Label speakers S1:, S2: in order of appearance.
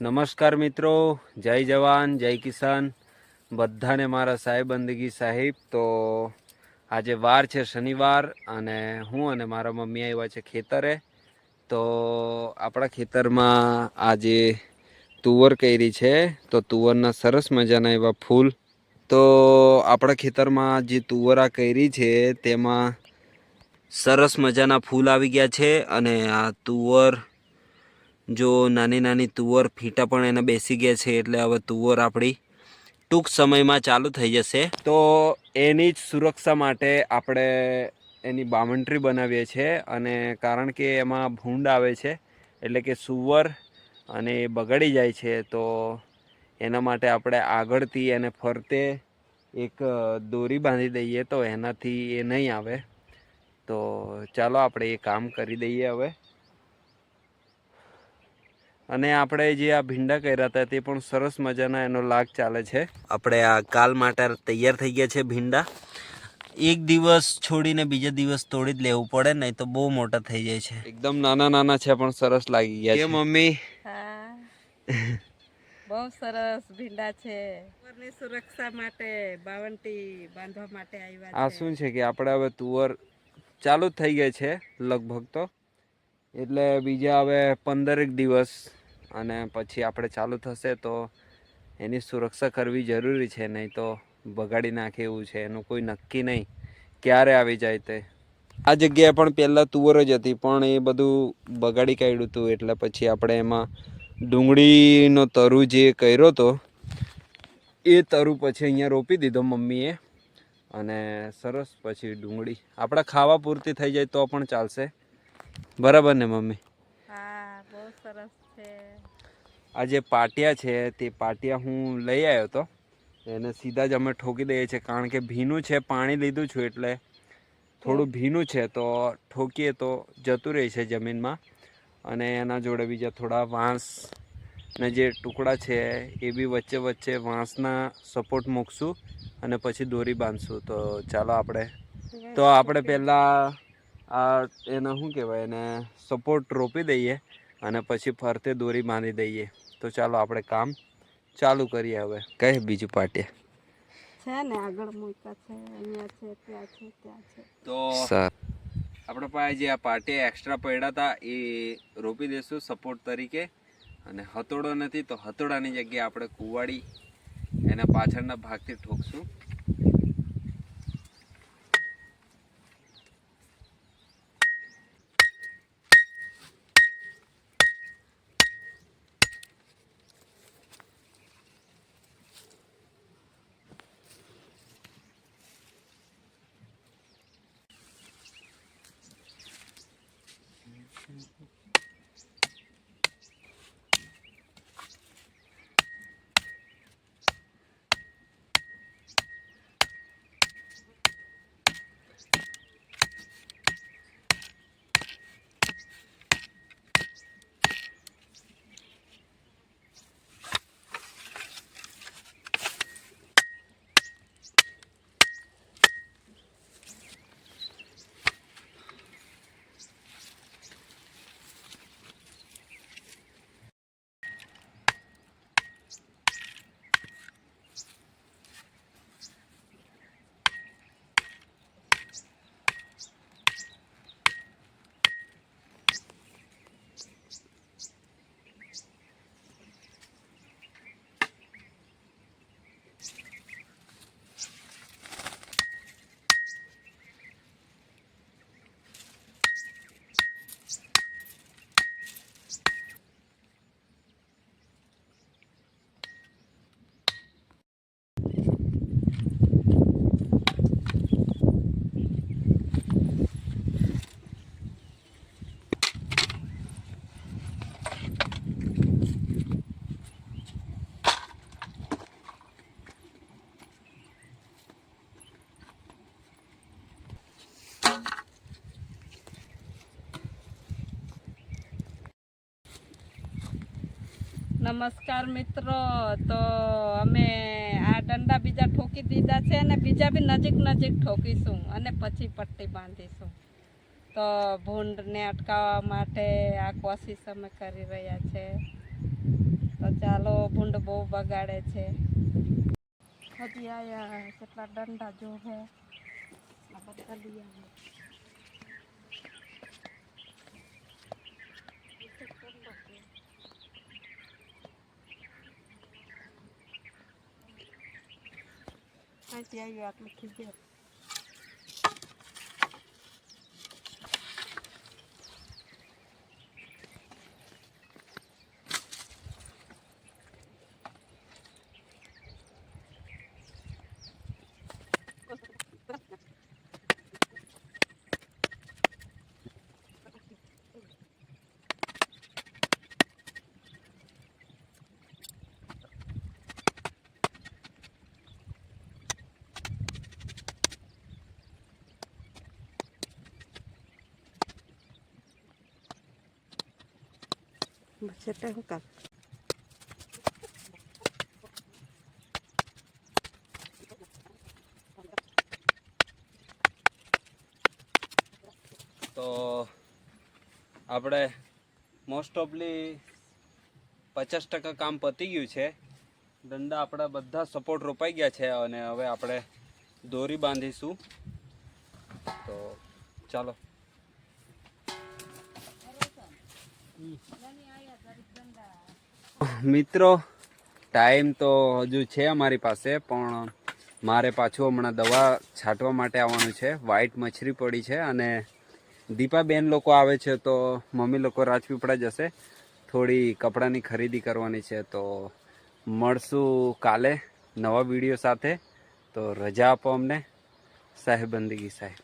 S1: નમસ્કાર મિત્રો, જય જવાન જય કિસાન બધાને મારા સાહેબ બંદગી સાહેબ. તો આજે વાર છે શનિવાર અને હું અને મારા મમ્મી આવ્યા છે ખેતરે. તો આપણા ખેતરમાં આજે તુવર કરી છે, તો તુવરના સરસ મજાના એવા ફૂલ. તો આપણા ખેતરમાં જે તુવરા કરી છે તેમાં સરસ મજાના ફૂલ આવી ગયા છે. અને આ તુવર જો નાની નાની તુવર ફીટા પણ એને બેસી ગયા છે, એટલે હવે તુવર આપણી ટૂંક સમયમાં ચાલુ થઈ જશે. તો એની જ સુરક્ષા માટે આપણે એની બાઉન્ડ્રી બનાવીએ છીએ. અને કારણ કે એમાં ભૂંડ આવે છે, એટલે કે સુવર, અને એ બગડી જાય છે. તો એના માટે આપણે આગળથી એને ફરતે એક દોરી બાંધી દઈએ તો એનાથી એ નહીં આવે. તો ચાલો આપણે એ કામ કરી દઈએ હવે. અને આપણે જે આ ભીંડા કર્યા હતા તે પણ સરસ મજાના એનો લાગ ચાલે છે. આપણે આ કાલ માટે તૈયાર થઈ ગયા છે ભીંડા. એક દિવસ છોડીને બીજા દિવસ તોડી જ લેવું પડે, નહીં તો બહુ મોટા થઈ જાય છે. એકદમ નાના નાના છે પણ સરસ લાગી ગયા છે. મમ્મી
S2: બહુ સરસ ભીંડા છે. સુરક્ષા માટે બાવંટી બાંધવા માટે આવ્યા.
S1: આ શું છે કે આપણે હવે તુવર ચાલુ જ થઈ ગઈ છે લગભગ. તો એટલે બીજા હવે 15 દિવસ અને પછી આપણે ચાલુ થશે. તો એની સુરક્ષા કરવી જરૂરી છે, નહીં તો બગાડી નાખે એવું છે. એનું કોઈ નક્કી નહીં ક્યારે આવી જાય તે. આ જગ્યાએ પણ પહેલાં તુવર જ હતી, પણ એ બધું બગાડી કાઢ્યું હતું. એટલે પછી આપણે એમાં ડુંગળીનો તરુ જે કર્યો હતો એ તરુ પછી અહીંયા રોપી દીધો મમ્મીએ. અને સરસ પછી ડુંગળી આપણા ખાવા પૂરતી થઈ જાય તો પણ ચાલશે. બરાબર ને મમ્મી?
S2: હા, બહુ સરસ છે.
S1: આ જે પાટિયા છે તે પાટિયા હું લઈ આવ્યો હતો. એને સીધા જ અમે ઠોકી દઈએ છીએ, કારણ કે ભીનું છે. પાણી લીધું છું એટલે થોડું ભીનું છે, તો ઠોકીએ તો જતું રહે છે જમીનમાં. અને એના જોડે બીજા થોડા વાંસના જે ટુકડા છે એ બી વચ્ચે વચ્ચે વાંસના સપોર્ટ મૂકશું અને પછી દોરી બાંધશું. તો ચાલો આપણે પહેલાં એને શું કહેવાય, એને સપોર્ટ રોપી દઈએ અને પછી ફરતે દોરી બાંધી દઈએ. તો ચાલો આપણે કામ ચાલુ કરીએ હવે. કઈ બીજું પાટિયા
S2: છે ને આગળ મૂક્યા છે, અહીંયા છે, ત્યાં છે, ત્યાં છે.
S1: તો આપણા પાસે જે આ પાટિયા એક્સ્ટ્રા પડ્યા હતા એ રોપી દઈશું સપોર્ટ તરીકે. અને હથોડો નથી તો હથોડાની જગ્યાએ આપણે કુવાડી એના પાછળના ભાગથી ઠોકશું.
S2: નમસ્કાર મિત્રો. તો અમે આ દંડા બીજા ઠોકી દીધા છે અને બીજા બી નજીક નજીક ઠોકીશું અને પછી પટ્ટી બાંધીશું. તો ભૂંડને અટકાવવા માટે આ કોશિશ અમે કરી રહ્યા છે. તો ચાલો, ભૂંડ બહુ બગાડે છે. હજી આયા કેટલા દંડા જો હે આ બધા લઈ આવ્યા. અહીંથી આવ્યું આટલું ખીજે. બસ એટલે શું કામ?
S1: તો આપણે મોસ્ટ ઓફલી 50% કામ પતી ગયું છે. દંડા આપણા બધા સપોર્ટ રોપાઈ ગયા છે અને હવે આપણે દોરી બાંધીશું. તો ચાલો. મિત્રો, ટાઈમ તો હજુ છે અમારી પાસે, પણ મારે પાછું હમણાં દવા છાંટવા માટે આવવાનું છે. વ્હાઈટ મચ્છરી પડી છે અને દીપાબેન લોકો આવે છે, તો મમ્મી લોકો રાજપીપળા જશે. થોડી કપડાની ખરીદી કરવાની છે. તો મળશું કાલે નવા વિડીયો સાથે. તો રજા આપો અમને. સાહેબ બંદગી સાહેબ.